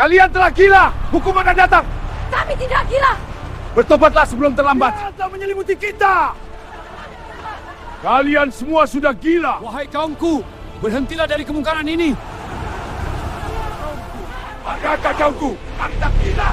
Kalian telah gila! Hukuman akan datang! Kami tidak gila! Bertobatlah sebelum terlambat! Dia telah menyelimuti kita! Kalian semua sudah gila! Wahai kaumku, berhentilah dari kemungkaran ini! Agakah kaumku? Anda gila!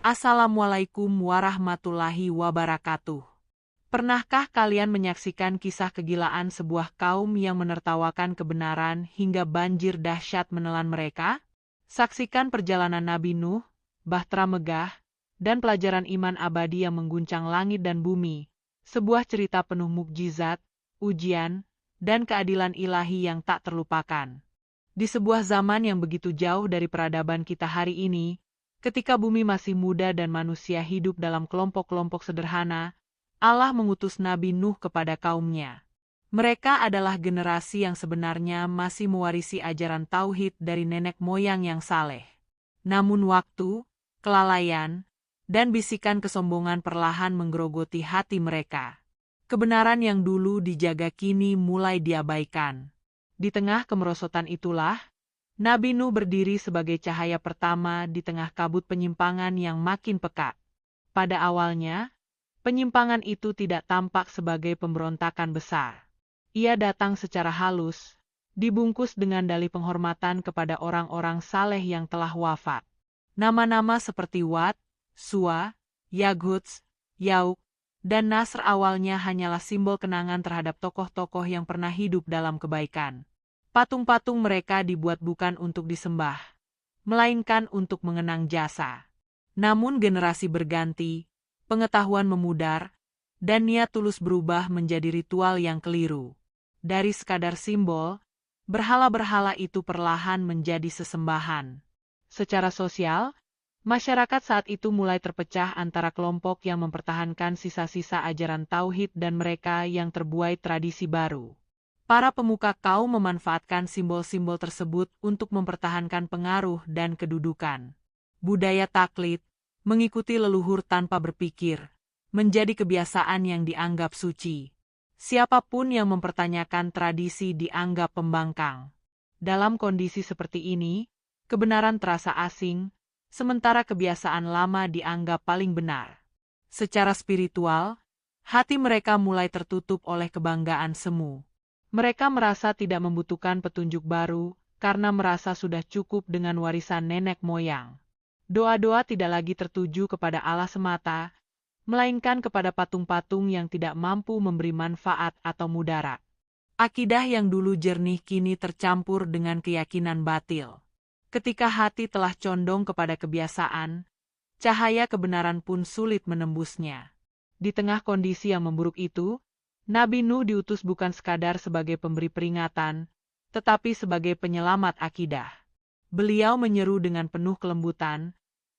Assalamualaikum warahmatullahi wabarakatuh. Pernahkah kalian menyaksikan kisah kegilaan sebuah kaum yang menertawakan kebenaran hingga banjir dahsyat menelan mereka? Saksikan perjalanan Nabi Nuh, Bahtera Megah, dan pelajaran iman abadi yang mengguncang langit dan bumi. Sebuah cerita penuh mukjizat, ujian, dan keadilan ilahi yang tak terlupakan. Di sebuah zaman yang begitu jauh dari peradaban kita hari ini, ketika bumi masih muda dan manusia hidup dalam kelompok-kelompok sederhana, Allah mengutus Nabi Nuh kepada kaumnya. Mereka adalah generasi yang sebenarnya masih mewarisi ajaran tauhid dari nenek moyang yang saleh. Namun waktu, kelalaian, dan bisikan kesombongan perlahan menggerogoti hati mereka. Kebenaran yang dulu dijaga kini mulai diabaikan. Di tengah kemerosotan itulah, Nabi Nuh berdiri sebagai cahaya pertama di tengah kabut penyimpangan yang makin pekat. Pada awalnya, penyimpangan itu tidak tampak sebagai pemberontakan besar. Ia datang secara halus, dibungkus dengan dalih penghormatan kepada orang-orang saleh yang telah wafat. Nama-nama seperti Wad, Suwa, Yaguts, Yauk, dan Nasr awalnya hanyalah simbol kenangan terhadap tokoh-tokoh yang pernah hidup dalam kebaikan. Patung-patung mereka dibuat bukan untuk disembah, melainkan untuk mengenang jasa. Namun generasi berganti, pengetahuan memudar, dan niat tulus berubah menjadi ritual yang keliru. Dari sekadar simbol, berhala-berhala itu perlahan menjadi sesembahan. Secara sosial, masyarakat saat itu mulai terpecah antara kelompok yang mempertahankan sisa-sisa ajaran tauhid dan mereka yang terbuai tradisi baru. Para pemuka kaum memanfaatkan simbol-simbol tersebut untuk mempertahankan pengaruh dan kedudukan. Budaya taklid, mengikuti leluhur tanpa berpikir, menjadi kebiasaan yang dianggap suci. Siapapun yang mempertanyakan tradisi dianggap pembangkang. Dalam kondisi seperti ini, kebenaran terasa asing, sementara kebiasaan lama dianggap paling benar. Secara spiritual, hati mereka mulai tertutup oleh kebanggaan semu. Mereka merasa tidak membutuhkan petunjuk baru, karena merasa sudah cukup dengan warisan nenek moyang. Doa-doa tidak lagi tertuju kepada Allah semata, melainkan kepada patung-patung yang tidak mampu memberi manfaat atau mudarat. Akidah yang dulu jernih kini tercampur dengan keyakinan batil. Ketika hati telah condong kepada kebiasaan, cahaya kebenaran pun sulit menembusnya. Di tengah kondisi yang memburuk itu, Nabi Nuh diutus bukan sekadar sebagai pemberi peringatan, tetapi sebagai penyelamat akidah. Beliau menyeru dengan penuh kelembutan,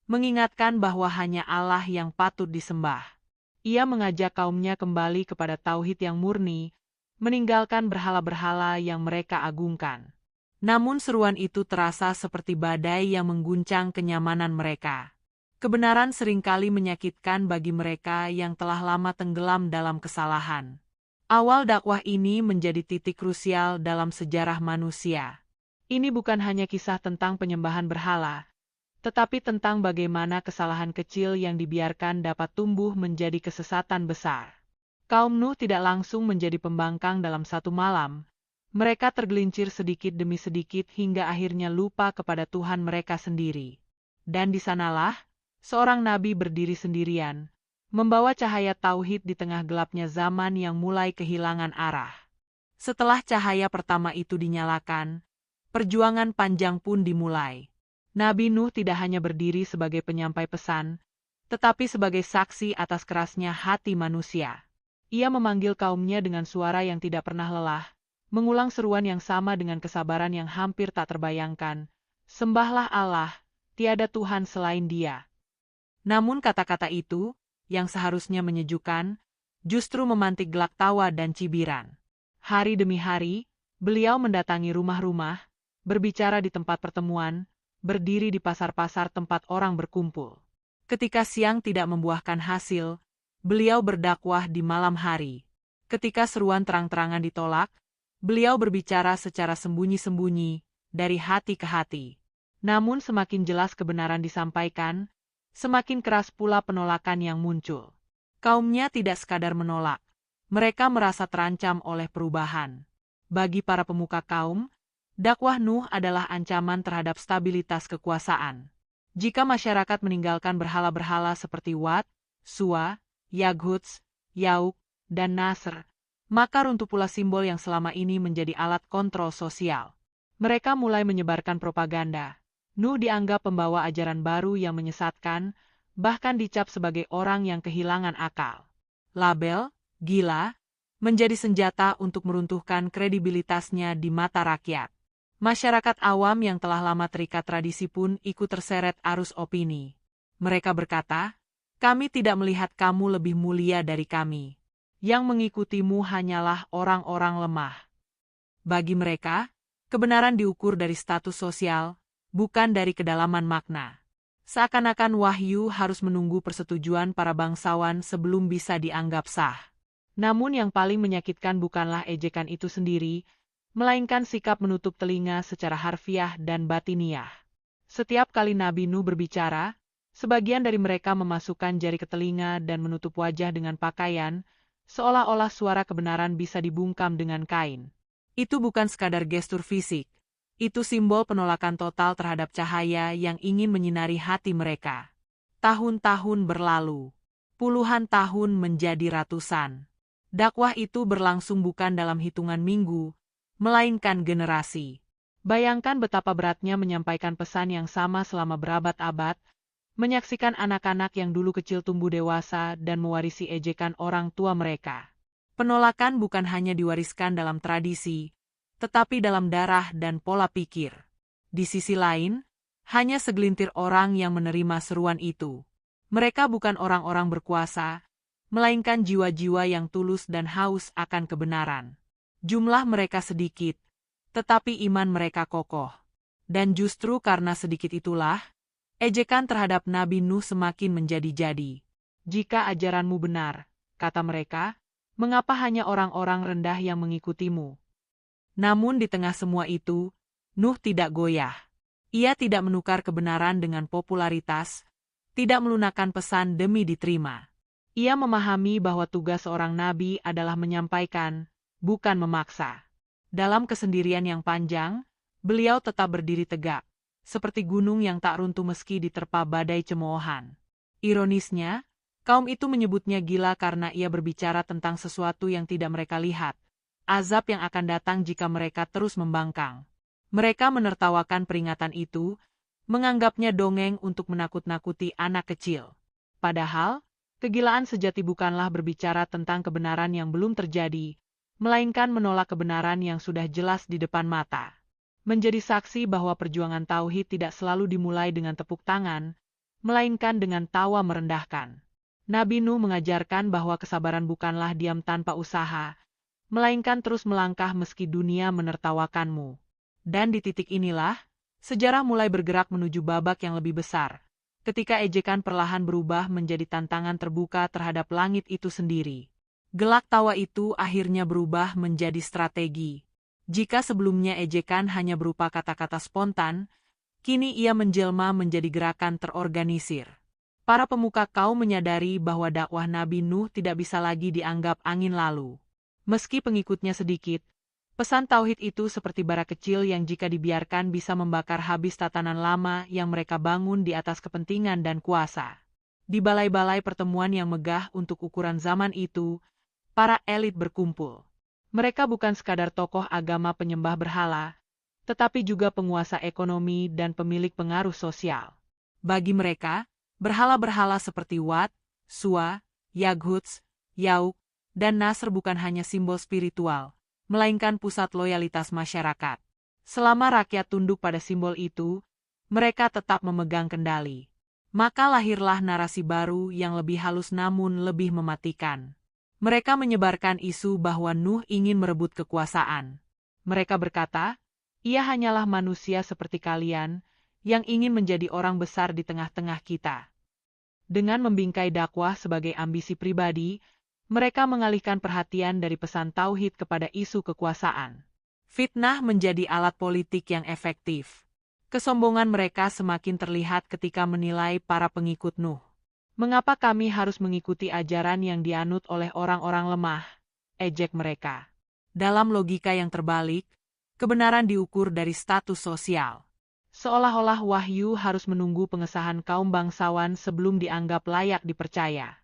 mengingatkan bahwa hanya Allah yang patut disembah. Ia mengajak kaumnya kembali kepada tauhid yang murni, meninggalkan berhala-berhala yang mereka agungkan. Namun seruan itu terasa seperti badai yang mengguncang kenyamanan mereka. Kebenaran seringkali menyakitkan bagi mereka yang telah lama tenggelam dalam kesalahan. Awal dakwah ini menjadi titik krusial dalam sejarah manusia. Ini bukan hanya kisah tentang penyembahan berhala, tetapi tentang bagaimana kesalahan kecil yang dibiarkan dapat tumbuh menjadi kesesatan besar. Kaum Nuh tidak langsung menjadi pembangkang dalam satu malam. Mereka tergelincir sedikit demi sedikit hingga akhirnya lupa kepada Tuhan mereka sendiri. Dan di sanalah, seorang nabi berdiri sendirian, membawa cahaya tauhid di tengah gelapnya zaman yang mulai kehilangan arah. Setelah cahaya pertama itu dinyalakan, perjuangan panjang pun dimulai. Nabi Nuh tidak hanya berdiri sebagai penyampai pesan, tetapi sebagai saksi atas kerasnya hati manusia. Ia memanggil kaumnya dengan suara yang tidak pernah lelah, mengulang seruan yang sama dengan kesabaran yang hampir tak terbayangkan. Sembahlah Allah, tiada Tuhan selain Dia. Namun kata-kata itu, yang seharusnya menyejukkan, justru memantik gelak tawa dan cibiran. Hari demi hari, beliau mendatangi rumah-rumah, berbicara di tempat pertemuan, berdiri di pasar-pasar tempat orang berkumpul. Ketika siang tidak membuahkan hasil, beliau berdakwah di malam hari. Ketika seruan terang-terangan ditolak, beliau berbicara secara sembunyi-sembunyi, dari hati ke hati. Namun semakin jelas kebenaran disampaikan, semakin keras pula penolakan yang muncul. Kaumnya tidak sekadar menolak, mereka merasa terancam oleh perubahan. Bagi para pemuka kaum, dakwah Nuh adalah ancaman terhadap stabilitas kekuasaan. Jika masyarakat meninggalkan berhala-berhala seperti Wat, Suwa, Yaghuts, Yauk, dan Nasr, maka runtuh pula simbol yang selama ini menjadi alat kontrol sosial. Mereka mulai menyebarkan propaganda. Nuh dianggap pembawa ajaran baru yang menyesatkan, bahkan dicap sebagai orang yang kehilangan akal. Label, gila, menjadi senjata untuk meruntuhkan kredibilitasnya di mata rakyat. Masyarakat awam yang telah lama terikat tradisi pun ikut terseret arus opini. Mereka berkata, "Kami tidak melihat kamu lebih mulia dari kami. Yang mengikutimu hanyalah orang-orang lemah." Bagi mereka, kebenaran diukur dari status sosial, bukan dari kedalaman makna. Seakan-akan wahyu harus menunggu persetujuan para bangsawan sebelum bisa dianggap sah. Namun yang paling menyakitkan bukanlah ejekan itu sendiri, melainkan sikap menutup telinga secara harfiah dan batiniah. Setiap kali Nabi Nuh berbicara, sebagian dari mereka memasukkan jari ke telinga dan menutup wajah dengan pakaian, seolah-olah suara kebenaran bisa dibungkam dengan kain. Itu bukan sekadar gestur fisik. Itu simbol penolakan total terhadap cahaya yang ingin menyinari hati mereka. Tahun-tahun berlalu. Puluhan tahun menjadi ratusan. Dakwah itu berlangsung bukan dalam hitungan minggu, melainkan generasi. Bayangkan betapa beratnya menyampaikan pesan yang sama selama berabad-abad, menyaksikan anak-anak yang dulu kecil tumbuh dewasa dan mewarisi ejekan orang tua mereka. Penolakan bukan hanya diwariskan dalam tradisi, tetapi dalam darah dan pola pikir. Di sisi lain, hanya segelintir orang yang menerima seruan itu. Mereka bukan orang-orang berkuasa, melainkan jiwa-jiwa yang tulus dan haus akan kebenaran. Jumlah mereka sedikit, tetapi iman mereka kokoh. Dan justru karena sedikit itulah, ejekan terhadap Nabi Nuh semakin menjadi-jadi. Jika ajaranmu benar, kata mereka, mengapa hanya orang-orang rendah yang mengikutimu? Namun di tengah semua itu, Nuh tidak goyah. Ia tidak menukar kebenaran dengan popularitas, tidak melunakkan pesan demi diterima. Ia memahami bahwa tugas seorang nabi adalah menyampaikan, bukan memaksa. Dalam kesendirian yang panjang, beliau tetap berdiri tegak, seperti gunung yang tak runtuh meski diterpa badai cemoohan. Ironisnya, kaum itu menyebutnya gila karena ia berbicara tentang sesuatu yang tidak mereka lihat. Azab yang akan datang jika mereka terus membangkang. Mereka menertawakan peringatan itu, menganggapnya dongeng untuk menakut-nakuti anak kecil. Padahal, kegilaan sejati bukanlah berbicara tentang kebenaran yang belum terjadi, melainkan menolak kebenaran yang sudah jelas di depan mata. Menjadi saksi bahwa perjuangan tauhid tidak selalu dimulai dengan tepuk tangan, melainkan dengan tawa merendahkan. Nabi Nuh mengajarkan bahwa kesabaran bukanlah diam tanpa usaha, melainkan terus melangkah meski dunia menertawakanmu. Dan di titik inilah, sejarah mulai bergerak menuju babak yang lebih besar, ketika ejekan perlahan berubah menjadi tantangan terbuka terhadap langit itu sendiri. Gelak tawa itu akhirnya berubah menjadi strategi. Jika sebelumnya ejekan hanya berupa kata-kata spontan, kini ia menjelma menjadi gerakan terorganisir. Para pemuka kaum menyadari bahwa dakwah Nabi Nuh tidak bisa lagi dianggap angin lalu. Meski pengikutnya sedikit, pesan tauhid itu seperti bara kecil yang jika dibiarkan bisa membakar habis tatanan lama yang mereka bangun di atas kepentingan dan kuasa. Di balai-balai pertemuan yang megah untuk ukuran zaman itu, para elit berkumpul. Mereka bukan sekadar tokoh agama penyembah berhala, tetapi juga penguasa ekonomi dan pemilik pengaruh sosial. Bagi mereka, berhala-berhala seperti Wat, Suwa, Yaghuts, Yauk, dan Nasr bukan hanya simbol spiritual, melainkan pusat loyalitas masyarakat. Selama rakyat tunduk pada simbol itu, mereka tetap memegang kendali. Maka lahirlah narasi baru yang lebih halus namun lebih mematikan. Mereka menyebarkan isu bahwa Nuh ingin merebut kekuasaan. Mereka berkata, ia hanyalah manusia seperti kalian, yang ingin menjadi orang besar di tengah-tengah kita. Dengan membingkai dakwah sebagai ambisi pribadi, mereka mengalihkan perhatian dari pesan tauhid kepada isu kekuasaan. Fitnah menjadi alat politik yang efektif. Kesombongan mereka semakin terlihat ketika menilai para pengikut Nuh. Mengapa kami harus mengikuti ajaran yang dianut oleh orang-orang lemah? Ejek mereka. Dalam logika yang terbalik, kebenaran diukur dari status sosial. Seolah-olah wahyu harus menunggu pengesahan kaum bangsawan sebelum dianggap layak dipercaya.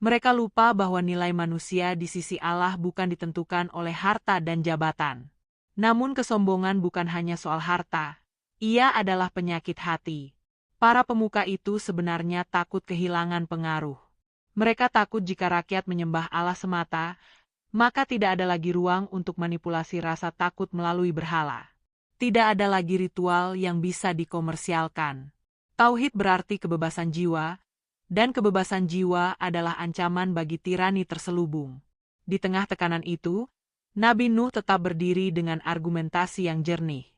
Mereka lupa bahwa nilai manusia di sisi Allah bukan ditentukan oleh harta dan jabatan. Namun kesombongan bukan hanya soal harta, ia adalah penyakit hati. Para pemuka itu sebenarnya takut kehilangan pengaruh. Mereka takut jika rakyat menyembah Allah semata, maka tidak ada lagi ruang untuk manipulasi rasa takut melalui berhala. Tidak ada lagi ritual yang bisa dikomersialkan. Tauhid berarti kebebasan jiwa, dan kebebasan jiwa adalah ancaman bagi tirani terselubung. Di tengah tekanan itu, Nabi Nuh tetap berdiri dengan argumentasi yang jernih.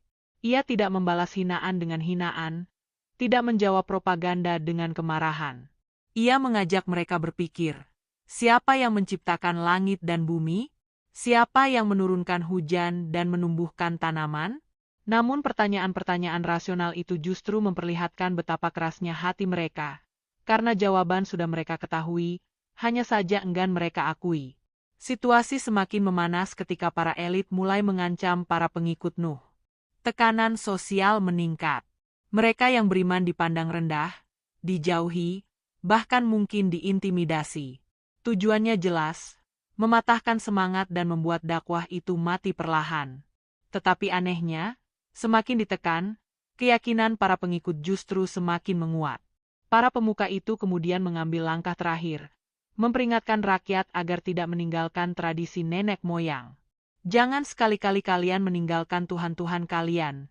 Ia tidak membalas hinaan dengan hinaan, tidak menjawab propaganda dengan kemarahan. Ia mengajak mereka berpikir, siapa yang menciptakan langit dan bumi? Siapa yang menurunkan hujan dan menumbuhkan tanaman? Namun pertanyaan-pertanyaan rasional itu justru memperlihatkan betapa kerasnya hati mereka. Karena jawaban sudah mereka ketahui, hanya saja enggan mereka akui. Situasi semakin memanas ketika para elit mulai mengancam para pengikut Nuh. Tekanan sosial meningkat. Mereka yang beriman dipandang rendah, dijauhi, bahkan mungkin diintimidasi. Tujuannya jelas, mematahkan semangat dan membuat dakwah itu mati perlahan. Tetapi anehnya, semakin ditekan, keyakinan para pengikut justru semakin menguat. Para pemuka itu kemudian mengambil langkah terakhir, memperingatkan rakyat agar tidak meninggalkan tradisi nenek moyang. Jangan sekali-kali kalian meninggalkan Tuhan-Tuhan kalian,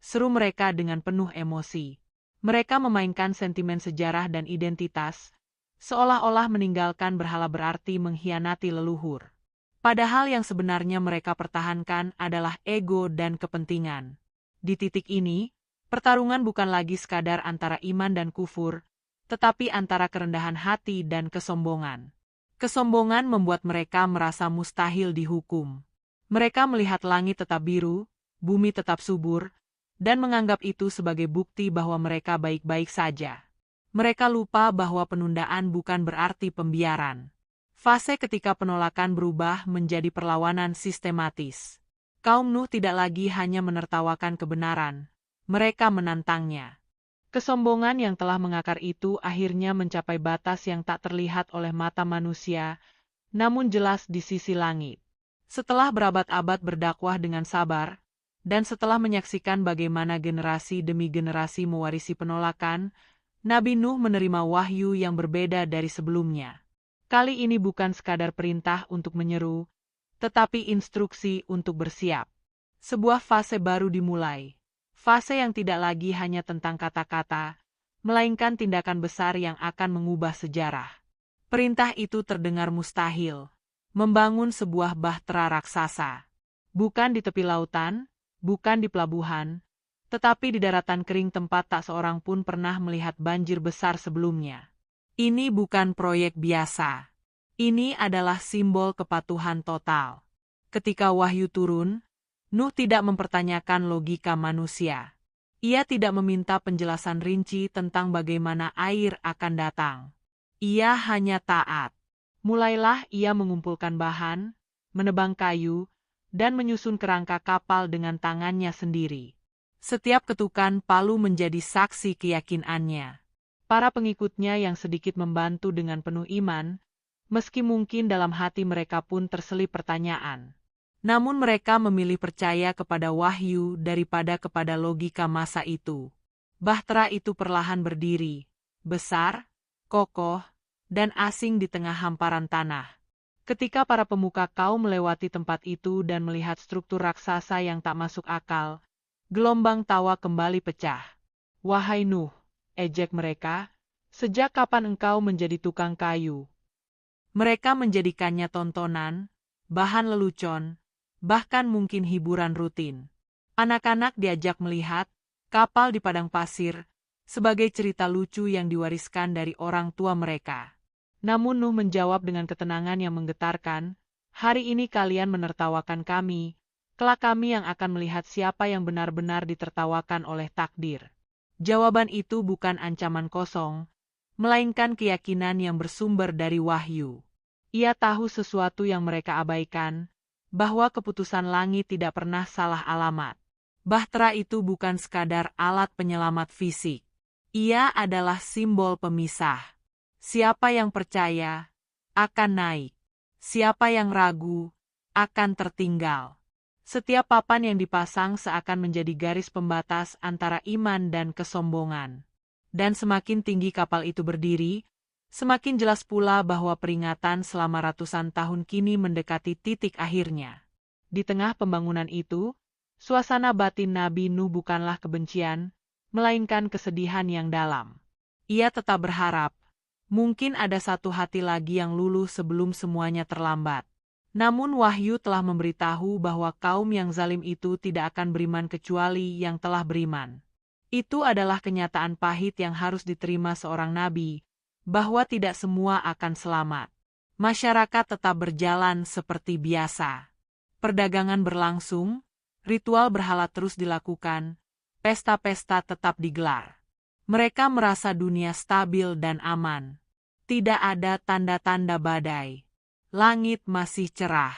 seru mereka dengan penuh emosi. Mereka memainkan sentimen sejarah dan identitas, seolah-olah meninggalkan berhala berarti mengkhianati leluhur. Padahal yang sebenarnya mereka pertahankan adalah ego dan kepentingan. Di titik ini, pertarungan bukan lagi sekadar antara iman dan kufur, tetapi antara kerendahan hati dan kesombongan. Kesombongan membuat mereka merasa mustahil dihukum. Mereka melihat langit tetap biru, bumi tetap subur, dan menganggap itu sebagai bukti bahwa mereka baik-baik saja. Mereka lupa bahwa penundaan bukan berarti pembiaran. Fase ketika penolakan berubah menjadi perlawanan sistematis. Kaum Nuh tidak lagi hanya menertawakan kebenaran, mereka menantangnya. Kesombongan yang telah mengakar itu akhirnya mencapai batas yang tak terlihat oleh mata manusia, namun jelas di sisi langit. Setelah berabad-abad berdakwah dengan sabar, dan setelah menyaksikan bagaimana generasi demi generasi mewarisi penolakan, Nabi Nuh menerima wahyu yang berbeda dari sebelumnya. Kali ini bukan sekadar perintah untuk menyeru, tetapi instruksi untuk bersiap. Sebuah fase baru dimulai. Fase yang tidak lagi hanya tentang kata-kata, melainkan tindakan besar yang akan mengubah sejarah. Perintah itu terdengar mustahil. Membangun sebuah bahtera raksasa. Bukan di tepi lautan, bukan di pelabuhan, tetapi di daratan kering tempat tak seorang pun pernah melihat banjir besar sebelumnya. Ini bukan proyek biasa. Ini adalah simbol kepatuhan total. Ketika wahyu turun, Nuh tidak mempertanyakan logika manusia. Ia tidak meminta penjelasan rinci tentang bagaimana air akan datang. Ia hanya taat. Mulailah ia mengumpulkan bahan, menebang kayu, dan menyusun kerangka kapal dengan tangannya sendiri. Setiap ketukan palu menjadi saksi keyakinannya. Para pengikutnya yang sedikit membantu dengan penuh iman, meski mungkin dalam hati mereka pun terselip pertanyaan. Namun mereka memilih percaya kepada wahyu daripada kepada logika masa itu. Bahtera itu perlahan berdiri, besar, kokoh, dan asing di tengah hamparan tanah. Ketika para pemuka kaum melewati tempat itu dan melihat struktur raksasa yang tak masuk akal, gelombang tawa kembali pecah. Wahai Nuh, ejek mereka, sejak kapan engkau menjadi tukang kayu? Mereka menjadikannya tontonan, bahan lelucon, bahkan mungkin hiburan rutin. Anak-anak diajak melihat kapal di padang pasir sebagai cerita lucu yang diwariskan dari orang tua mereka. Namun Nuh menjawab dengan ketenangan yang menggetarkan, hari ini kalian menertawakan kami, Kelak kami yang akan melihat siapa yang benar-benar ditertawakan oleh takdir. Jawaban itu bukan ancaman kosong, melainkan keyakinan yang bersumber dari wahyu. Ia tahu sesuatu yang mereka abaikan, bahwa keputusan langit tidak pernah salah alamat. Bahtera itu bukan sekadar alat penyelamat fisik. Ia adalah simbol pemisah. Siapa yang percaya, akan naik. Siapa yang ragu, akan tertinggal. Setiap papan yang dipasang seakan menjadi garis pembatas antara iman dan kesombongan. Dan semakin tinggi kapal itu berdiri, semakin jelas pula bahwa peringatan selama ratusan tahun kini mendekati titik akhirnya. Di tengah pembangunan itu, suasana batin Nabi Nuh bukanlah kebencian, melainkan kesedihan yang dalam. Ia tetap berharap, mungkin ada satu hati lagi yang luluh sebelum semuanya terlambat. Namun wahyu telah memberitahu bahwa kaum yang zalim itu tidak akan beriman kecuali yang telah beriman. Itu adalah kenyataan pahit yang harus diterima seorang nabi, bahwa tidak semua akan selamat. Masyarakat tetap berjalan seperti biasa. Perdagangan berlangsung, ritual berhala terus dilakukan, pesta-pesta tetap digelar. Mereka merasa dunia stabil dan aman. Tidak ada tanda-tanda badai. Langit masih cerah.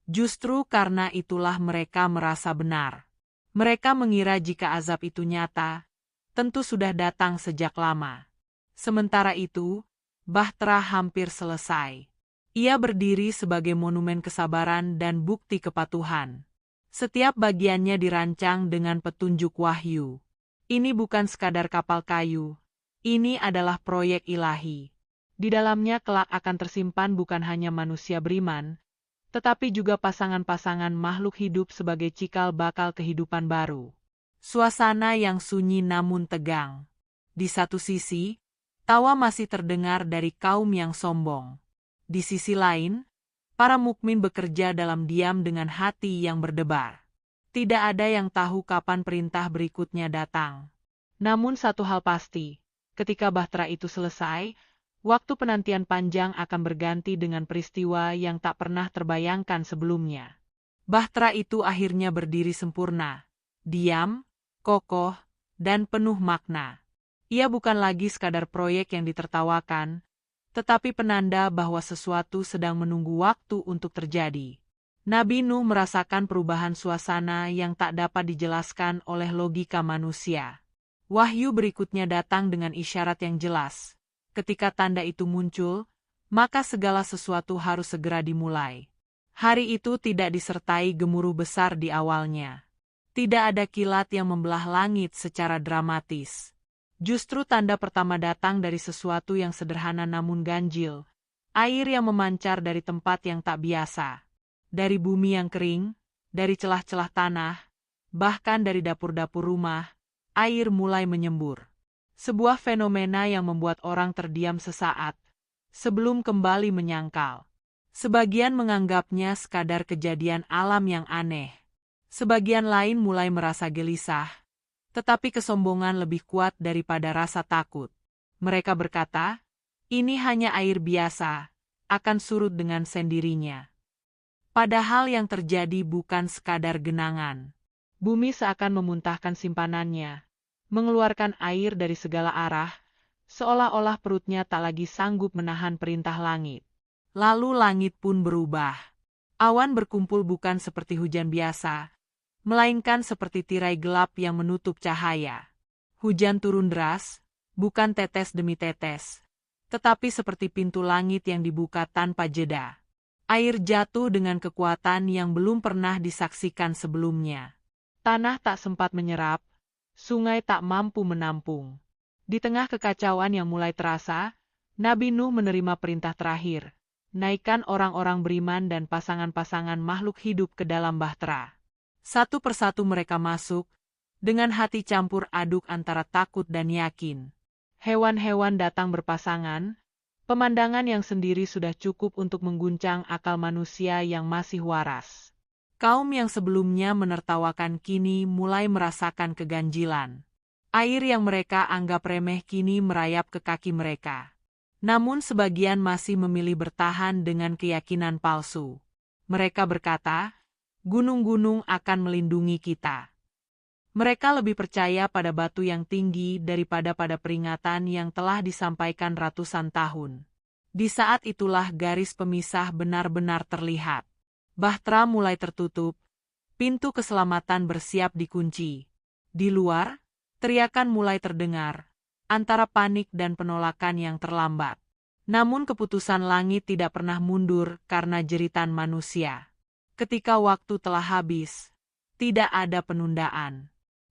Justru karena itulah mereka merasa benar. Mereka mengira jika azab itu nyata, tentu sudah datang sejak lama. Sementara itu, Bahtera hampir selesai. Ia berdiri sebagai monumen kesabaran dan bukti kepatuhan. Setiap bagiannya dirancang dengan petunjuk wahyu. Ini bukan sekadar kapal kayu. Ini adalah proyek ilahi. Di dalamnya kelak akan tersimpan bukan hanya manusia beriman, tetapi juga pasangan-pasangan makhluk hidup sebagai cikal bakal kehidupan baru. Suasana yang sunyi namun tegang. Di satu sisi, tawa masih terdengar dari kaum yang sombong. Di sisi lain, para mukmin bekerja dalam diam dengan hati yang berdebar. Tidak ada yang tahu kapan perintah berikutnya datang. Namun satu hal pasti, ketika Bahtera itu selesai, waktu penantian panjang akan berganti dengan peristiwa yang tak pernah terbayangkan sebelumnya. Bahtera itu akhirnya berdiri sempurna, diam, kokoh, dan penuh makna. Ia bukan lagi sekadar proyek yang ditertawakan, tetapi penanda bahwa sesuatu sedang menunggu waktu untuk terjadi. Nabi Nuh merasakan perubahan suasana yang tak dapat dijelaskan oleh logika manusia. Wahyu berikutnya datang dengan isyarat yang jelas. Ketika tanda itu muncul, maka segala sesuatu harus segera dimulai. Hari itu tidak disertai gemuruh besar di awalnya. Tidak ada kilat yang membelah langit secara dramatis. Justru tanda pertama datang dari sesuatu yang sederhana namun ganjil. Air yang memancar dari tempat yang tak biasa. Dari bumi yang kering, dari celah-celah tanah, bahkan dari dapur-dapur rumah, air mulai menyembur. Sebuah fenomena yang membuat orang terdiam sesaat, sebelum kembali menyangkal. Sebagian menganggapnya sekadar kejadian alam yang aneh. Sebagian lain mulai merasa gelisah, tetapi kesombongan lebih kuat daripada rasa takut. Mereka berkata, ini hanya air biasa, akan surut dengan sendirinya. Padahal yang terjadi bukan sekadar genangan. Bumi seakan memuntahkan simpanannya, mengeluarkan air dari segala arah, seolah-olah perutnya tak lagi sanggup menahan perintah langit. Lalu langit pun berubah. Awan berkumpul bukan seperti hujan biasa, melainkan seperti tirai gelap yang menutup cahaya. Hujan turun deras, bukan tetes demi tetes, tetapi seperti pintu langit yang dibuka tanpa jeda. Air jatuh dengan kekuatan yang belum pernah disaksikan sebelumnya. Tanah tak sempat menyerap, sungai tak mampu menampung. Di tengah kekacauan yang mulai terasa, Nabi Nuh menerima perintah terakhir, naikkan orang-orang beriman dan pasangan-pasangan makhluk hidup ke dalam bahtera. Satu persatu mereka masuk, dengan hati campur aduk antara takut dan yakin. Hewan-hewan datang berpasangan, pemandangan yang sendiri sudah cukup untuk mengguncang akal manusia yang masih waras. Kaum yang sebelumnya menertawakan kini mulai merasakan keganjilan. Air yang mereka anggap remeh kini merayap ke kaki mereka. Namun sebagian masih memilih bertahan dengan keyakinan palsu. Mereka berkata, gunung-gunung akan melindungi kita. Mereka lebih percaya pada batu yang tinggi daripada pada peringatan yang telah disampaikan ratusan tahun. Di saat itulah garis pemisah benar-benar terlihat. Bahtera mulai tertutup, pintu keselamatan bersiap dikunci. Di luar, teriakan mulai terdengar, antara panik dan penolakan yang terlambat. Namun keputusan langit tidak pernah mundur karena jeritan manusia. Ketika waktu telah habis, tidak ada penundaan.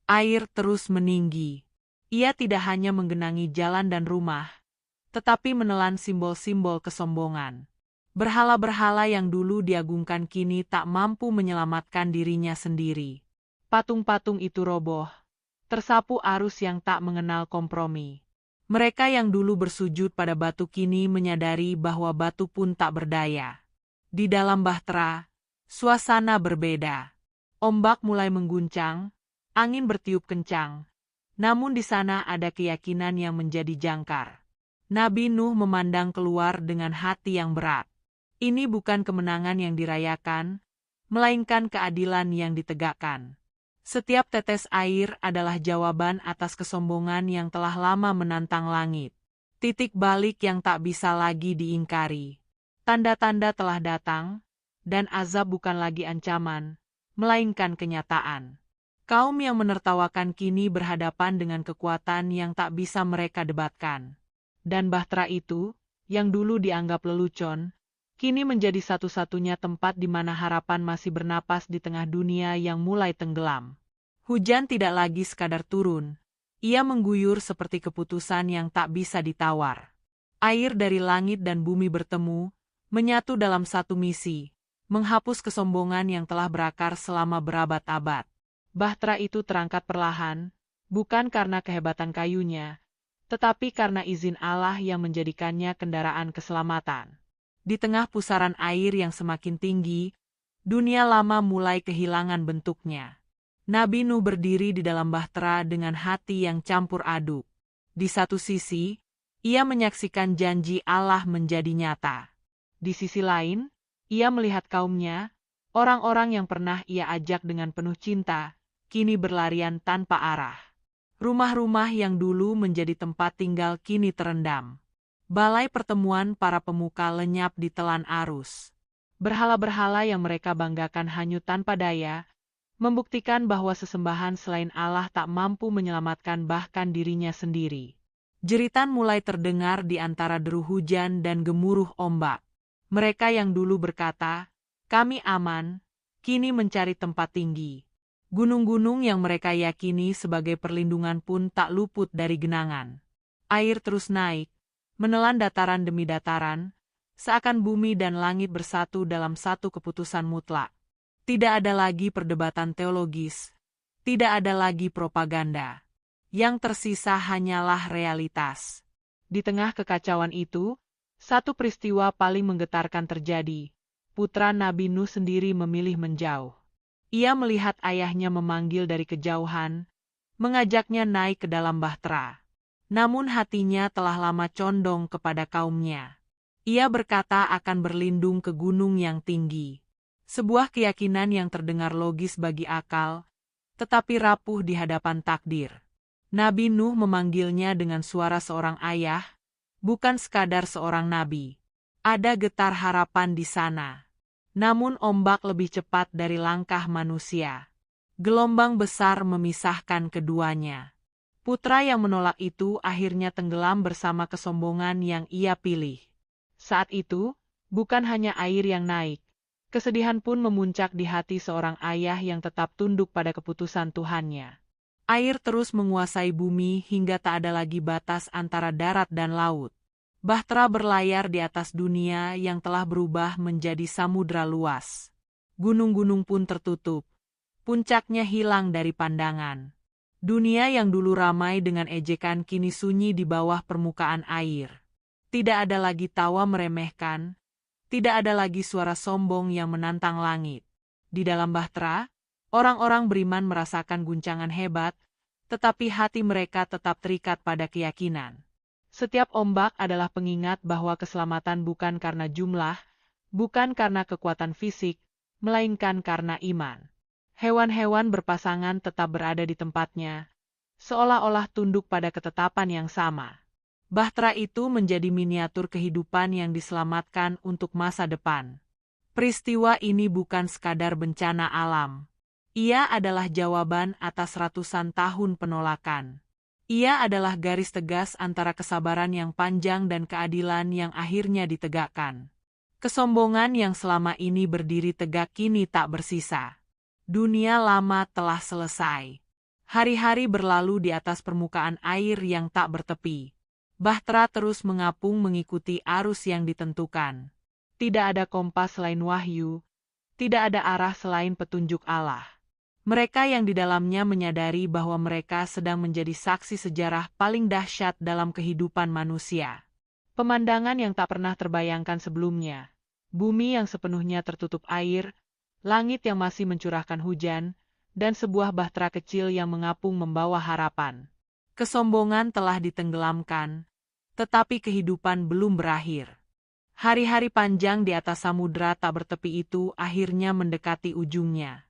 Air terus meninggi. Ia tidak hanya menggenangi jalan dan rumah, tetapi menelan simbol-simbol kesombongan. Berhala-berhala yang dulu diagungkan kini tak mampu menyelamatkan dirinya sendiri. Patung-patung itu roboh, tersapu arus yang tak mengenal kompromi. Mereka yang dulu bersujud pada batu kini menyadari bahwa batu pun tak berdaya. Di dalam Bahtera, suasana berbeda. Ombak mulai mengguncang, angin bertiup kencang. Namun di sana ada keyakinan yang menjadi jangkar. Nabi Nuh memandang keluar dengan hati yang berat. Ini bukan kemenangan yang dirayakan, melainkan keadilan yang ditegakkan. Setiap tetes air adalah jawaban atas kesombongan yang telah lama menantang langit. Titik balik yang tak bisa lagi diingkari. Tanda-tanda telah datang, dan azab bukan lagi ancaman, melainkan kenyataan. Kaum yang menertawakan kini berhadapan dengan kekuatan yang tak bisa mereka debatkan. Dan Bahtera itu, yang dulu dianggap lelucon, kini menjadi satu-satunya tempat di mana harapan masih bernapas di tengah dunia yang mulai tenggelam. Hujan tidak lagi sekadar turun, ia mengguyur seperti keputusan yang tak bisa ditawar. Air dari langit dan bumi bertemu, menyatu dalam satu misi, menghapus kesombongan yang telah berakar selama berabad-abad. Bahtera itu terangkat perlahan, bukan karena kehebatan kayunya, tetapi karena izin Allah yang menjadikannya kendaraan keselamatan. Di tengah pusaran air yang semakin tinggi, dunia lama mulai kehilangan bentuknya. Nabi Nuh berdiri di dalam Bahtera dengan hati yang campur aduk. Di satu sisi, ia menyaksikan janji Allah menjadi nyata. Di sisi lain, ia melihat kaumnya, orang-orang yang pernah ia ajak dengan penuh cinta, kini berlarian tanpa arah. Rumah-rumah yang dulu menjadi tempat tinggal kini terendam. Balai pertemuan para pemuka lenyap di telan arus. Berhala-berhala yang mereka banggakan hanyut tanpa daya, membuktikan bahwa sesembahan selain Allah tak mampu menyelamatkan bahkan dirinya sendiri. Jeritan mulai terdengar di antara deru hujan dan gemuruh ombak. Mereka yang dulu berkata, "Kami aman," kini mencari tempat tinggi. Gunung-gunung yang mereka yakini sebagai perlindungan pun tak luput dari genangan. Air terus naik, menelan dataran demi dataran, seakan bumi dan langit bersatu dalam satu keputusan mutlak. Tidak ada lagi perdebatan teologis, tidak ada lagi propaganda. Yang tersisa hanyalah realitas. Di tengah kekacauan itu, satu peristiwa paling menggetarkan terjadi. Putra Nabi Nuh sendiri memilih menjauh. Ia melihat ayahnya memanggil dari kejauhan, mengajaknya naik ke dalam Bahtera. Namun hatinya telah lama condong kepada kaumnya. Ia berkata akan berlindung ke gunung yang tinggi. Sebuah keyakinan yang terdengar logis bagi akal, tetapi rapuh di hadapan takdir. Nabi Nuh memanggilnya dengan suara seorang ayah, bukan sekadar seorang nabi. Ada getar harapan di sana. Namun ombak lebih cepat dari langkah manusia. Gelombang besar memisahkan keduanya. Putra yang menolak itu akhirnya tenggelam bersama kesombongan yang ia pilih. Saat itu, bukan hanya air yang naik, kesedihan pun memuncak di hati seorang ayah yang tetap tunduk pada keputusan Tuhannya. Air terus menguasai bumi hingga tak ada lagi batas antara darat dan laut. Bahtera berlayar di atas dunia yang telah berubah menjadi samudra luas. Gunung-gunung pun tertutup. Puncaknya hilang dari pandangan. Dunia yang dulu ramai dengan ejekan kini sunyi di bawah permukaan air. Tidak ada lagi tawa meremehkan. Tidak ada lagi suara sombong yang menantang langit. Di dalam Bahtera, orang-orang beriman merasakan guncangan hebat, tetapi hati mereka tetap terikat pada keyakinan. Setiap ombak adalah pengingat bahwa keselamatan bukan karena jumlah, bukan karena kekuatan fisik, melainkan karena iman. Hewan-hewan berpasangan tetap berada di tempatnya, seolah-olah tunduk pada ketetapan yang sama. Bahtera itu menjadi miniatur kehidupan yang diselamatkan untuk masa depan. Peristiwa ini bukan sekadar bencana alam. Ia adalah jawaban atas ratusan tahun penolakan. Ia adalah garis tegas antara kesabaran yang panjang dan keadilan yang akhirnya ditegakkan. Kesombongan yang selama ini berdiri tegak kini tak bersisa. Dunia lama telah selesai. Hari-hari berlalu di atas permukaan air yang tak bertepi. Bahtera terus mengapung mengikuti arus yang ditentukan. Tidak ada kompas selain wahyu, tidak ada arah selain petunjuk Allah. Mereka yang di dalamnya menyadari bahwa mereka sedang menjadi saksi sejarah paling dahsyat dalam kehidupan manusia. Pemandangan yang tak pernah terbayangkan sebelumnya. Bumi yang sepenuhnya tertutup air, langit yang masih mencurahkan hujan, dan sebuah bahtera kecil yang mengapung membawa harapan. Kesombongan telah ditenggelamkan, tetapi kehidupan belum berakhir. Hari-hari panjang di atas samudera tak bertepi itu akhirnya mendekati ujungnya.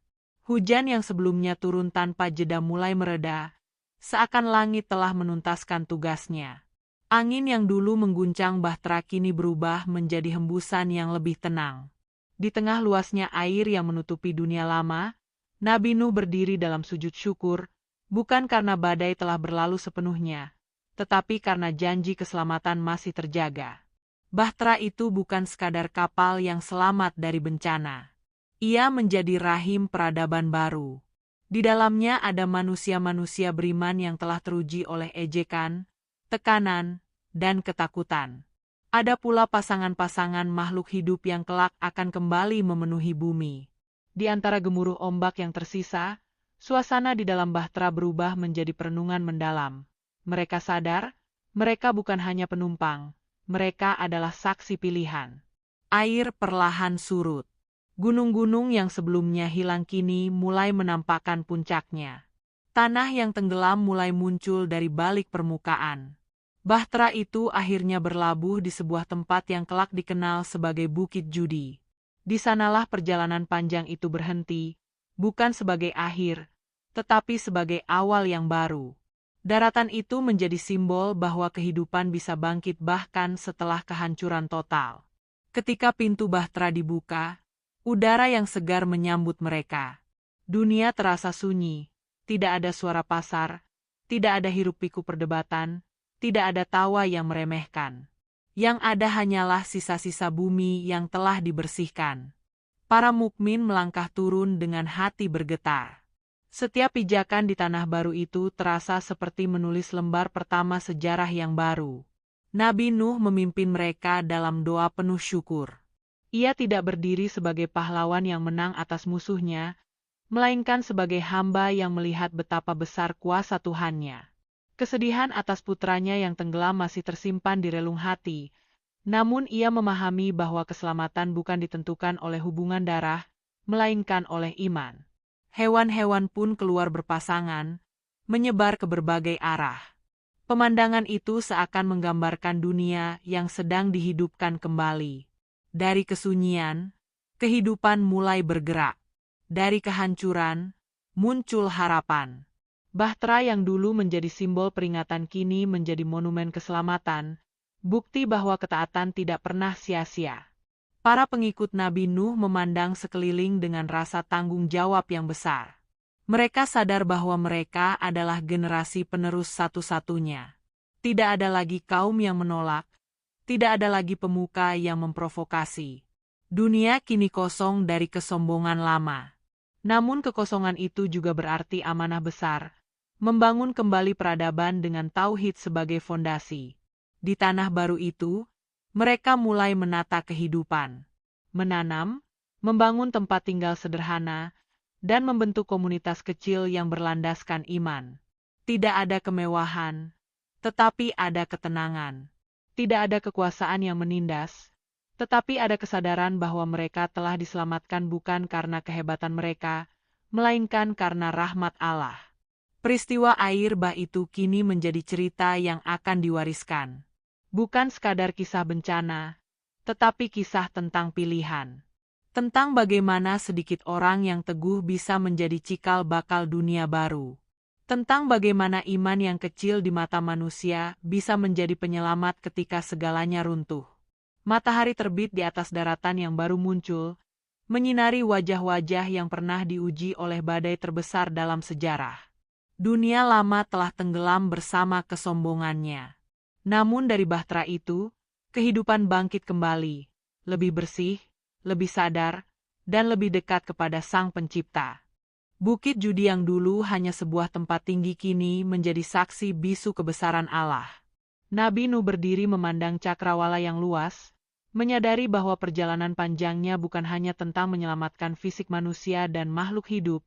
Hujan yang sebelumnya turun tanpa jeda mulai mereda, seakan langit telah menuntaskan tugasnya. Angin yang dulu mengguncang bahtera kini berubah menjadi hembusan yang lebih tenang. Di tengah luasnya air yang menutupi dunia lama, Nabi Nuh berdiri dalam sujud syukur, bukan karena badai telah berlalu sepenuhnya, tetapi karena janji keselamatan masih terjaga. Bahtera itu bukan sekadar kapal yang selamat dari bencana. Ia menjadi rahim peradaban baru. Di dalamnya ada manusia-manusia beriman yang telah teruji oleh ejekan, tekanan, dan ketakutan. Ada pula pasangan-pasangan makhluk hidup yang kelak akan kembali memenuhi bumi. Di antara gemuruh ombak yang tersisa, suasana di dalam bahtera berubah menjadi perenungan mendalam. Mereka sadar, mereka bukan hanya penumpang. Mereka adalah saksi pilihan. Air perlahan surut. Gunung-gunung yang sebelumnya hilang kini mulai menampakkan puncaknya. Tanah yang tenggelam mulai muncul dari balik permukaan. Bahtera itu akhirnya berlabuh di sebuah tempat yang kelak dikenal sebagai Bukit Judi. Di sanalah perjalanan panjang itu berhenti, bukan sebagai akhir, tetapi sebagai awal yang baru. Daratan itu menjadi simbol bahwa kehidupan bisa bangkit bahkan setelah kehancuran total. Ketika pintu bahtera dibuka, udara yang segar menyambut mereka. Dunia terasa sunyi, tidak ada suara pasar, tidak ada hiruk-pikuk perdebatan, tidak ada tawa yang meremehkan. Yang ada hanyalah sisa-sisa bumi yang telah dibersihkan. Para mukmin melangkah turun dengan hati bergetar. Setiap pijakan di tanah baru itu terasa seperti menulis lembar pertama sejarah yang baru. Nabi Nuh memimpin mereka dalam doa penuh syukur. Ia tidak berdiri sebagai pahlawan yang menang atas musuhnya, melainkan sebagai hamba yang melihat betapa besar kuasa Tuhannya. Kesedihan atas putranya yang tenggelam masih tersimpan di relung hati, namun ia memahami bahwa keselamatan bukan ditentukan oleh hubungan darah, melainkan oleh iman. Hewan-hewan pun keluar berpasangan, menyebar ke berbagai arah. Pemandangan itu seakan menggambarkan dunia yang sedang dihidupkan kembali. Dari kesunyian, kehidupan mulai bergerak. Dari kehancuran, muncul harapan. Bahtera yang dulu menjadi simbol peringatan kini menjadi monumen keselamatan, bukti bahwa ketaatan tidak pernah sia-sia. Para pengikut Nabi Nuh memandang sekeliling dengan rasa tanggung jawab yang besar. Mereka sadar bahwa mereka adalah generasi penerus satu-satunya. Tidak ada lagi kaum yang menolak, tidak ada lagi pemuka yang memprovokasi. Dunia kini kosong dari kesombongan lama. Namun kekosongan itu juga berarti amanah besar, membangun kembali peradaban dengan tauhid sebagai fondasi. Di tanah baru itu, mereka mulai menata kehidupan, menanam, membangun tempat tinggal sederhana, dan membentuk komunitas kecil yang berlandaskan iman. Tidak ada kemewahan, tetapi ada ketenangan. Tidak ada kekuasaan yang menindas, tetapi ada kesadaran bahwa mereka telah diselamatkan bukan karena kehebatan mereka, melainkan karena rahmat Allah. Peristiwa air bah itu kini menjadi cerita yang akan diwariskan. Bukan sekadar kisah bencana, tetapi kisah tentang pilihan. tentang bagaimana sedikit orang yang teguh bisa menjadi cikal bakal dunia baru, tentang bagaimana iman yang kecil di mata manusia bisa menjadi penyelamat ketika segalanya runtuh. Matahari terbit di atas daratan yang baru muncul, menyinari wajah-wajah yang pernah diuji oleh badai terbesar dalam sejarah. Dunia lama telah tenggelam bersama kesombongannya. Namun dari bahtera itu, kehidupan bangkit kembali, lebih bersih, lebih sadar, dan lebih dekat kepada Sang Pencipta. Bukit Judi yang dulu hanya sebuah tempat tinggi kini menjadi saksi bisu kebesaran Allah. Nabi Nuh berdiri memandang cakrawala yang luas, menyadari bahwa perjalanan panjangnya bukan hanya tentang menyelamatkan fisik manusia dan makhluk hidup,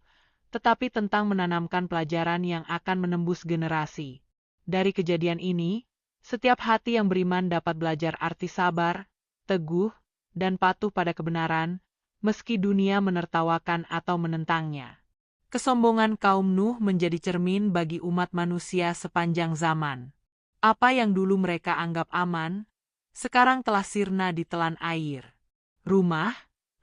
tetapi tentang menanamkan pelajaran yang akan menembus generasi. Dari kejadian ini, setiap hati yang beriman dapat belajar arti sabar, teguh, dan patuh pada kebenaran, meski dunia menertawakan atau menentangnya. Kesombongan kaum Nuh menjadi cermin bagi umat manusia sepanjang zaman. Apa yang dulu mereka anggap aman, sekarang telah sirna ditelan air. Rumah,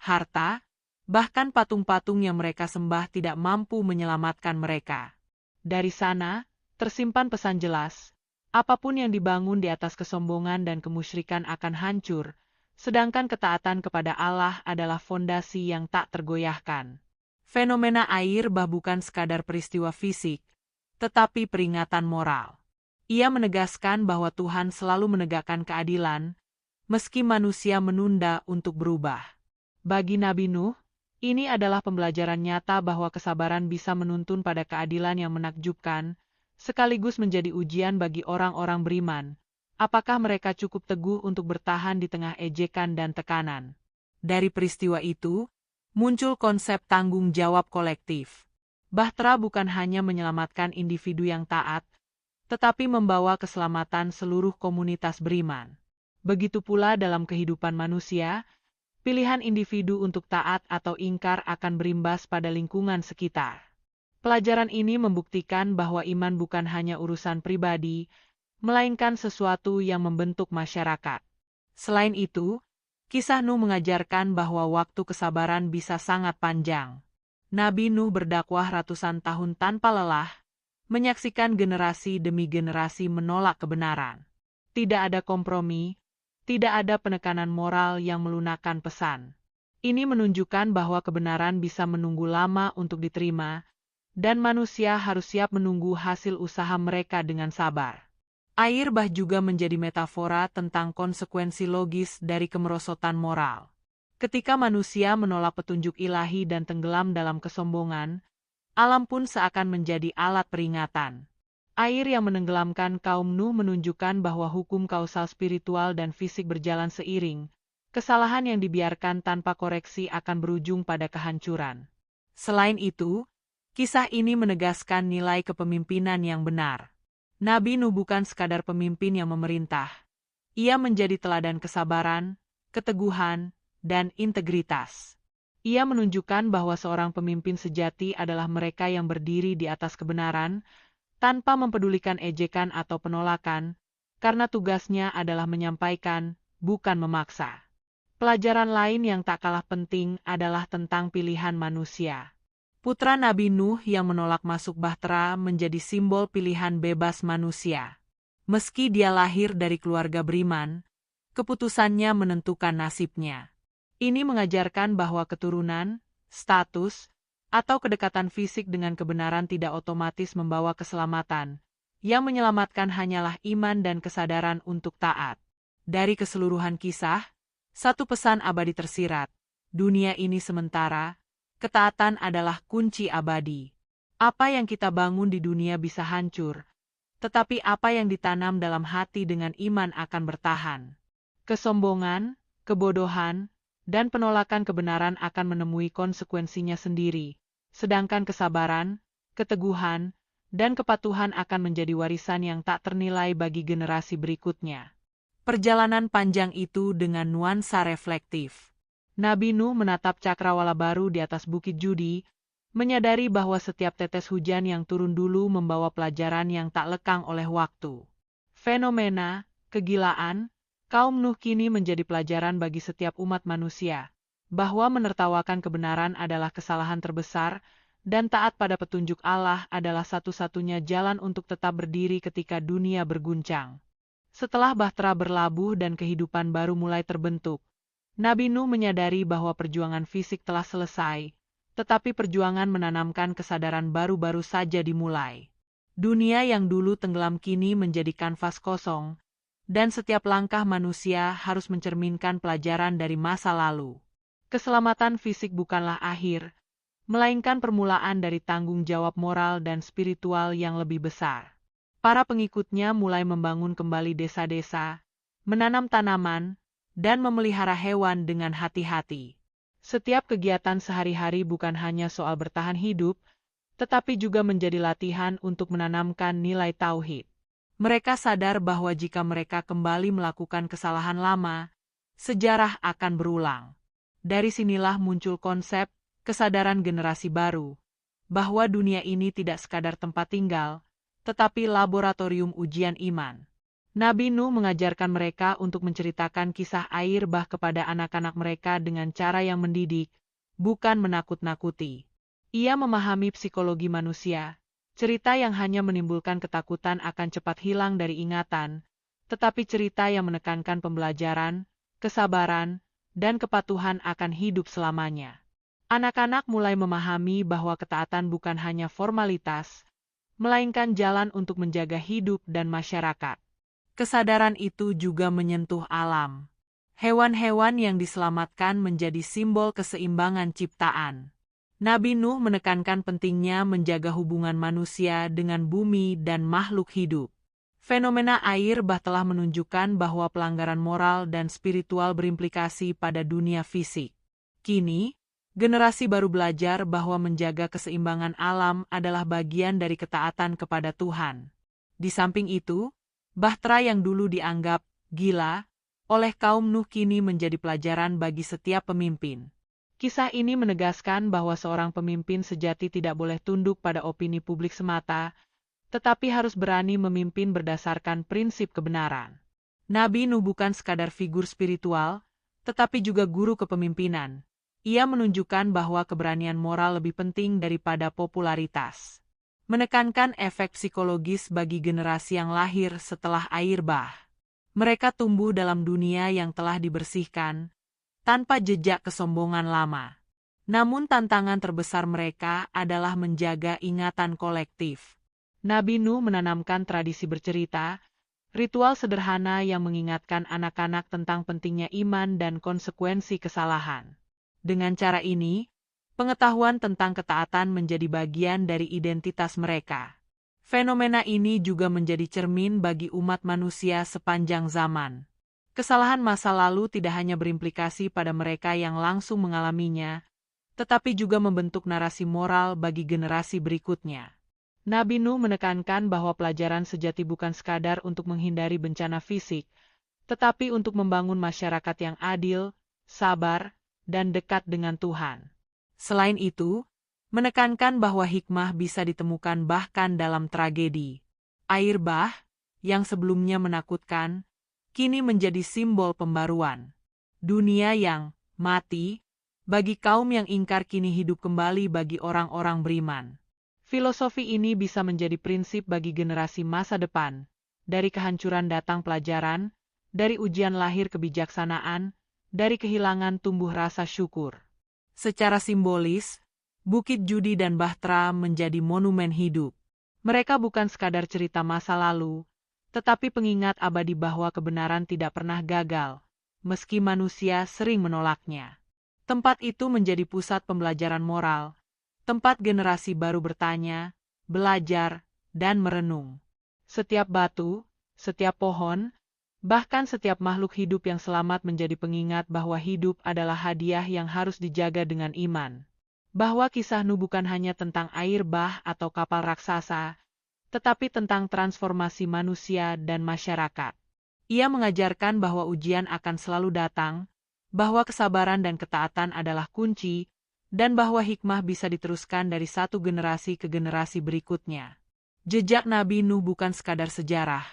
harta, bahkan patung-patung yang mereka sembah tidak mampu menyelamatkan mereka. Dari sana, tersimpan pesan jelas, apapun yang dibangun di atas kesombongan dan kemusyrikan akan hancur, sedangkan ketaatan kepada Allah adalah fondasi yang tak tergoyahkan. Fenomena air bah bukan sekadar peristiwa fisik, tetapi peringatan moral. Ia menegaskan bahwa Tuhan selalu menegakkan keadilan, meski manusia menunda untuk berubah. Bagi Nabi Nuh, ini adalah pembelajaran nyata bahwa kesabaran bisa menuntun pada keadilan yang menakjubkan, sekaligus menjadi ujian bagi orang-orang beriman. Apakah mereka cukup teguh untuk bertahan di tengah ejekan dan tekanan? Dari peristiwa itu, muncul konsep tanggung jawab kolektif. Bahtera bukan hanya menyelamatkan individu yang taat, tetapi membawa keselamatan seluruh komunitas beriman. Begitu pula dalam kehidupan manusia, pilihan individu untuk taat atau ingkar akan berimbas pada lingkungan sekitar. Pelajaran ini membuktikan bahwa iman bukan hanya urusan pribadi, melainkan sesuatu yang membentuk masyarakat. Selain itu, kisah Nuh mengajarkan bahwa waktu kesabaran bisa sangat panjang. Nabi Nuh berdakwah ratusan tahun tanpa lelah, menyaksikan generasi demi generasi menolak kebenaran. Tidak ada kompromi, tidak ada penekanan moral yang melunakkan pesan. Ini menunjukkan bahwa kebenaran bisa menunggu lama untuk diterima, dan manusia harus siap menunggu hasil usaha mereka dengan sabar. Air bah juga menjadi metafora tentang konsekuensi logis dari kemerosotan moral. Ketika manusia menolak petunjuk ilahi dan tenggelam dalam kesombongan, alam pun seakan menjadi alat peringatan. Air yang menenggelamkan kaum Nuh menunjukkan bahwa hukum kausal spiritual dan fisik berjalan seiring. Kesalahan yang dibiarkan tanpa koreksi akan berujung pada kehancuran. Selain itu, kisah ini menegaskan nilai kepemimpinan yang benar. Nabi Nuh bukan sekadar pemimpin yang memerintah. Ia menjadi teladan kesabaran, keteguhan, dan integritas. Ia menunjukkan bahwa seorang pemimpin sejati adalah mereka yang berdiri di atas kebenaran, tanpa mempedulikan ejekan atau penolakan, karena tugasnya adalah menyampaikan, bukan memaksa. Pelajaran lain yang tak kalah penting adalah tentang pilihan manusia. Putra Nabi Nuh yang menolak masuk bahtera menjadi simbol pilihan bebas manusia. Meski dia lahir dari keluarga beriman, keputusannya menentukan nasibnya. Ini mengajarkan bahwa keturunan, status, atau kedekatan fisik dengan kebenaran tidak otomatis membawa keselamatan. Yang menyelamatkan hanyalah iman dan kesadaran untuk taat. Dari keseluruhan kisah, satu pesan abadi tersirat. Dunia ini sementara, ketaatan adalah kunci abadi. Apa yang kita bangun di dunia bisa hancur, tetapi apa yang ditanam dalam hati dengan iman akan bertahan. Kesombongan, kebodohan, dan penolakan kebenaran akan menemui konsekuensinya sendiri, sedangkan kesabaran, keteguhan, dan kepatuhan akan menjadi warisan yang tak ternilai bagi generasi berikutnya. Perjalanan panjang itu dengan nuansa reflektif. Nabi Nuh menatap cakrawala baru di atas Bukit Judi, menyadari bahwa setiap tetes hujan yang turun dulu membawa pelajaran yang tak lekang oleh waktu. Fenomena, kegilaan, kaum Nuh kini menjadi pelajaran bagi setiap umat manusia. bahwa menertawakan kebenaran adalah kesalahan terbesar, dan taat pada petunjuk Allah adalah satu-satunya jalan untuk tetap berdiri ketika dunia berguncang. Setelah Bahtera berlabuh dan kehidupan baru mulai terbentuk, Nabi Nuh menyadari bahwa perjuangan fisik telah selesai, tetapi perjuangan menanamkan kesadaran baru-baru saja dimulai. Dunia yang dulu tenggelam kini menjadi kanvas kosong, dan setiap langkah manusia harus mencerminkan pelajaran dari masa lalu. Keselamatan fisik bukanlah akhir, melainkan permulaan dari tanggung jawab moral dan spiritual yang lebih besar. Para pengikutnya mulai membangun kembali desa-desa, menanam tanaman, dan memelihara hewan dengan hati-hati. Setiap kegiatan sehari-hari bukan hanya soal bertahan hidup, tetapi juga menjadi latihan untuk menanamkan nilai tauhid. Mereka sadar bahwa jika mereka kembali melakukan kesalahan lama, sejarah akan berulang. Dari sinilah muncul konsep kesadaran generasi baru, bahwa dunia ini tidak sekadar tempat tinggal, tetapi laboratorium ujian iman. Nabi Nuh mengajarkan mereka untuk menceritakan kisah air bah kepada anak-anak mereka dengan cara yang mendidik, bukan menakut-nakuti. Ia memahami psikologi manusia, cerita yang hanya menimbulkan ketakutan akan cepat hilang dari ingatan, tetapi cerita yang menekankan pembelajaran, kesabaran, dan kepatuhan akan hidup selamanya. Anak-anak mulai memahami bahwa ketaatan bukan hanya formalitas, melainkan jalan untuk menjaga hidup dan masyarakat. Kesadaran itu juga menyentuh alam. Hewan-hewan yang diselamatkan menjadi simbol keseimbangan ciptaan. Nabi Nuh menekankan pentingnya menjaga hubungan manusia dengan bumi dan makhluk hidup. Fenomena air bah telah menunjukkan bahwa pelanggaran moral dan spiritual berimplikasi pada dunia fisik. Kini, generasi baru belajar bahwa menjaga keseimbangan alam adalah bagian dari ketaatan kepada Tuhan. Di samping itu, Bahtera yang dulu dianggap gila oleh kaum Nuh kini menjadi pelajaran bagi setiap pemimpin. Kisah ini menegaskan bahwa seorang pemimpin sejati tidak boleh tunduk pada opini publik semata, tetapi harus berani memimpin berdasarkan prinsip kebenaran. Nabi Nuh bukan sekadar figur spiritual, tetapi juga guru kepemimpinan. Ia menunjukkan bahwa keberanian moral lebih penting daripada popularitas. Menekankan efek psikologis bagi generasi yang lahir setelah air bah. Mereka tumbuh dalam dunia yang telah dibersihkan, tanpa jejak kesombongan lama. Namun tantangan terbesar mereka adalah menjaga ingatan kolektif. Nabi Nuh menanamkan tradisi bercerita, ritual sederhana yang mengingatkan anak-anak tentang pentingnya iman dan konsekuensi kesalahan. Dengan cara ini, pengetahuan tentang ketaatan menjadi bagian dari identitas mereka. Fenomena ini juga menjadi cermin bagi umat manusia sepanjang zaman. Kesalahan masa lalu tidak hanya berimplikasi pada mereka yang langsung mengalaminya, tetapi juga membentuk narasi moral bagi generasi berikutnya. Nabi Nuh menekankan bahwa pelajaran sejati bukan sekadar untuk menghindari bencana fisik, tetapi untuk membangun masyarakat yang adil, sabar, dan dekat dengan Tuhan. Selain itu, menekankan bahwa hikmah bisa ditemukan bahkan dalam tragedi. Air bah, yang sebelumnya menakutkan, kini menjadi simbol pembaruan. Dunia yang mati, bagi kaum yang ingkar kini hidup kembali bagi orang-orang beriman. Filosofi ini bisa menjadi prinsip bagi generasi masa depan. Dari kehancuran datang pelajaran, dari ujian lahir kebijaksanaan, dari kehilangan tumbuh rasa syukur. Secara simbolis, Bukit Judi dan Bahtera menjadi monumen hidup. Mereka bukan sekadar cerita masa lalu, tetapi pengingat abadi bahwa kebenaran tidak pernah gagal, meski manusia sering menolaknya. Tempat itu menjadi pusat pembelajaran moral, tempat generasi baru bertanya, belajar, dan merenung. Setiap batu, setiap pohon, bahkan setiap makhluk hidup yang selamat menjadi pengingat bahwa hidup adalah hadiah yang harus dijaga dengan iman. Bahwa kisah Nuh bukan hanya tentang air bah atau kapal raksasa, tetapi tentang transformasi manusia dan masyarakat. Ia mengajarkan bahwa ujian akan selalu datang, bahwa kesabaran dan ketaatan adalah kunci, dan bahwa hikmah bisa diteruskan dari satu generasi ke generasi berikutnya. Jejak Nabi Nuh bukan sekadar sejarah.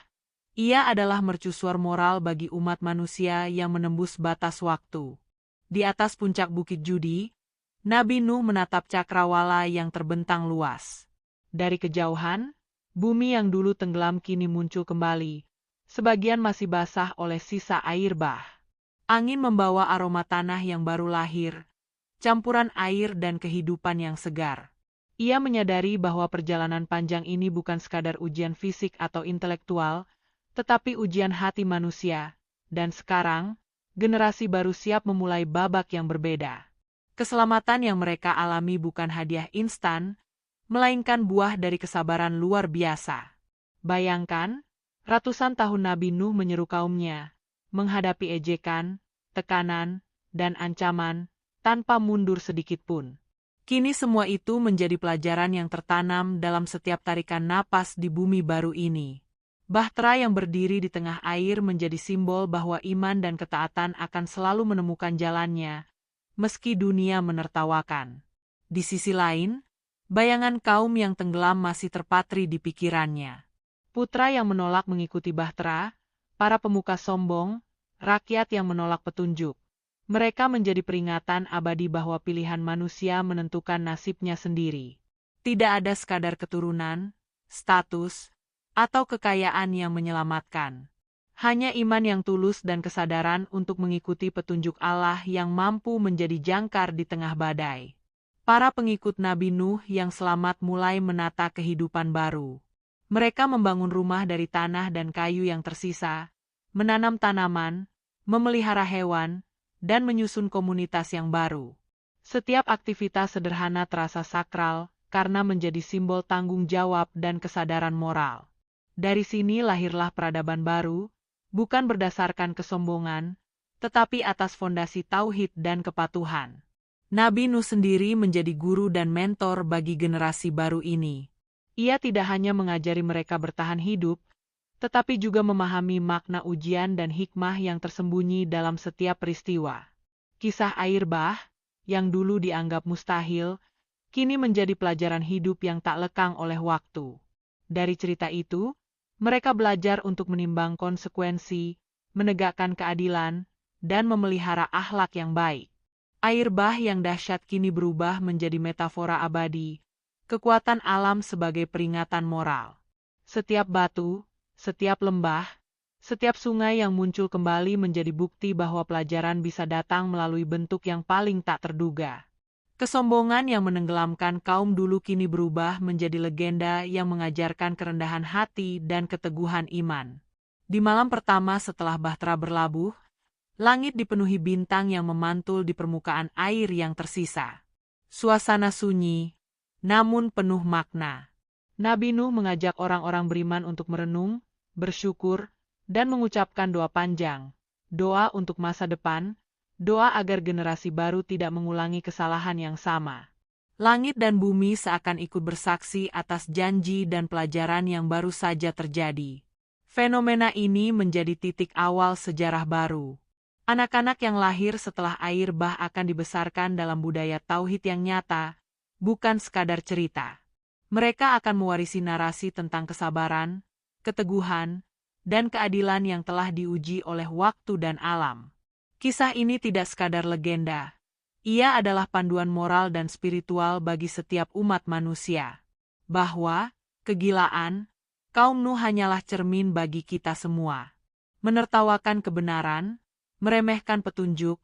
Ia adalah mercusuar moral bagi umat manusia yang menembus batas waktu. Di atas puncak Bukit Judi, Nabi Nuh menatap cakrawala yang terbentang luas. Dari kejauhan, bumi yang dulu tenggelam kini muncul kembali, sebagian masih basah oleh sisa air bah. Angin membawa aroma tanah yang baru lahir, campuran air dan kehidupan yang segar. Ia menyadari bahwa perjalanan panjang ini bukan sekadar ujian fisik atau intelektual, tetapi ujian hati manusia, dan sekarang, generasi baru siap memulai babak yang berbeda. Keselamatan yang mereka alami bukan hadiah instan, melainkan buah dari kesabaran luar biasa. Bayangkan, ratusan tahun Nabi Nuh menyeru kaumnya, menghadapi ejekan, tekanan, dan ancaman, tanpa mundur sedikit pun. Kini semua itu menjadi pelajaran yang tertanam dalam setiap tarikan napas di bumi baru ini. Bahtera yang berdiri di tengah air menjadi simbol bahwa iman dan ketaatan akan selalu menemukan jalannya, meski dunia menertawakan. Di sisi lain, bayangan kaum yang tenggelam masih terpatri di pikirannya. Putra yang menolak mengikuti Bahtera, para pemuka sombong, rakyat yang menolak petunjuk. Mereka menjadi peringatan abadi bahwa pilihan manusia menentukan nasibnya sendiri. Tidak ada sekadar keturunan, status, atau kekayaan yang menyelamatkan. Hanya iman yang tulus dan kesadaran untuk mengikuti petunjuk Allah yang mampu menjadi jangkar di tengah badai. Para pengikut Nabi Nuh yang selamat mulai menata kehidupan baru. Mereka membangun rumah dari tanah dan kayu yang tersisa, menanam tanaman, memelihara hewan, dan menyusun komunitas yang baru. Setiap aktivitas sederhana terasa sakral karena menjadi simbol tanggung jawab dan kesadaran moral. Dari sini lahirlah peradaban baru, bukan berdasarkan kesombongan, tetapi atas fondasi tauhid dan kepatuhan. Nabi Nuh sendiri menjadi guru dan mentor bagi generasi baru ini. Ia tidak hanya mengajari mereka bertahan hidup, tetapi juga memahami makna ujian dan hikmah yang tersembunyi dalam setiap peristiwa. Kisah air bah, yang dulu dianggap mustahil, kini menjadi pelajaran hidup yang tak lekang oleh waktu. Dari cerita itu, mereka belajar untuk menimbang konsekuensi, menegakkan keadilan, dan memelihara akhlak yang baik. Air bah yang dahsyat kini berubah menjadi metafora abadi, kekuatan alam sebagai peringatan moral. Setiap batu, setiap lembah, setiap sungai yang muncul kembali menjadi bukti bahwa pelajaran bisa datang melalui bentuk yang paling tak terduga. Kesombongan yang menenggelamkan kaum dulu kini berubah menjadi legenda yang mengajarkan kerendahan hati dan keteguhan iman. Di malam pertama setelah Bahtera berlabuh, langit dipenuhi bintang yang memantul di permukaan air yang tersisa. Suasana sunyi, namun penuh makna. Nabi Nuh mengajak orang-orang beriman untuk merenung, bersyukur, dan mengucapkan doa panjang, doa untuk masa depan, doa agar generasi baru tidak mengulangi kesalahan yang sama. Langit dan bumi seakan ikut bersaksi atas janji dan pelajaran yang baru saja terjadi. Fenomena ini menjadi titik awal sejarah baru. Anak-anak yang lahir setelah air bah akan dibesarkan dalam budaya tauhid yang nyata, bukan sekadar cerita. Mereka akan mewarisi narasi tentang kesabaran, keteguhan, dan keadilan yang telah diuji oleh waktu dan alam. Kisah ini tidak sekadar legenda. Ia adalah panduan moral dan spiritual bagi setiap umat manusia. Bahwa, kegilaan, kaum Nuh hanyalah cermin bagi kita semua. Menertawakan kebenaran, meremehkan petunjuk,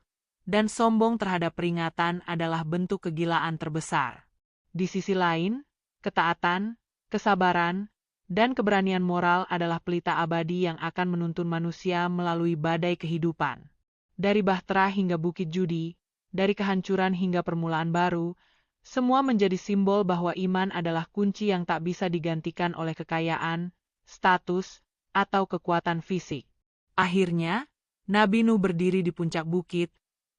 dan sombong terhadap peringatan adalah bentuk kegilaan terbesar. Di sisi lain, ketaatan, kesabaran, dan keberanian moral adalah pelita abadi yang akan menuntun manusia melalui badai kehidupan. Dari Bahtera hingga Bukit Judi, dari kehancuran hingga permulaan baru, semua menjadi simbol bahwa iman adalah kunci yang tak bisa digantikan oleh kekayaan, status, atau kekuatan fisik. Akhirnya, Nabi Nuh berdiri di puncak bukit,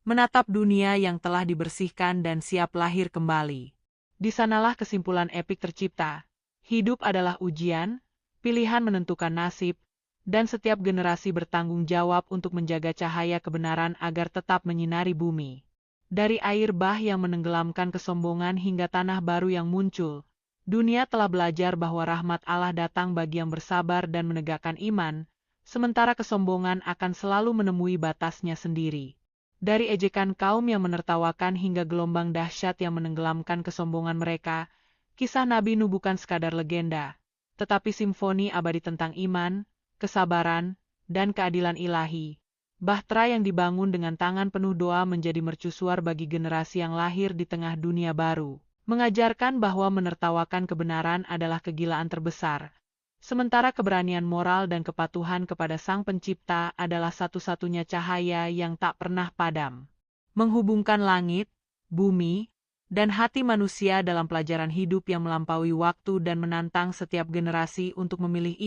menatap dunia yang telah dibersihkan dan siap lahir kembali. Di sanalah kesimpulan epik tercipta. Hidup adalah ujian, pilihan menentukan nasib, dan setiap generasi bertanggung jawab untuk menjaga cahaya kebenaran agar tetap menyinari bumi. Dari air bah yang menenggelamkan kesombongan hingga tanah baru yang muncul, dunia telah belajar bahwa rahmat Allah datang bagi yang bersabar dan menegakkan iman, sementara kesombongan akan selalu menemui batasnya sendiri. Dari ejekan kaum yang menertawakan hingga gelombang dahsyat yang menenggelamkan kesombongan mereka, kisah Nabi Nuh bukan sekadar legenda, tetapi simfoni abadi tentang iman, kesabaran, dan keadilan ilahi. Bahtera yang dibangun dengan tangan penuh doa menjadi mercusuar bagi generasi yang lahir di tengah dunia baru, mengajarkan bahwa menertawakan kebenaran adalah kegilaan terbesar, sementara keberanian moral dan kepatuhan kepada Sang Pencipta adalah satu-satunya cahaya yang tak pernah padam. Menghubungkan langit, bumi, dan hati manusia dalam pelajaran hidup yang melampaui waktu dan menantang setiap generasi untuk memilih iman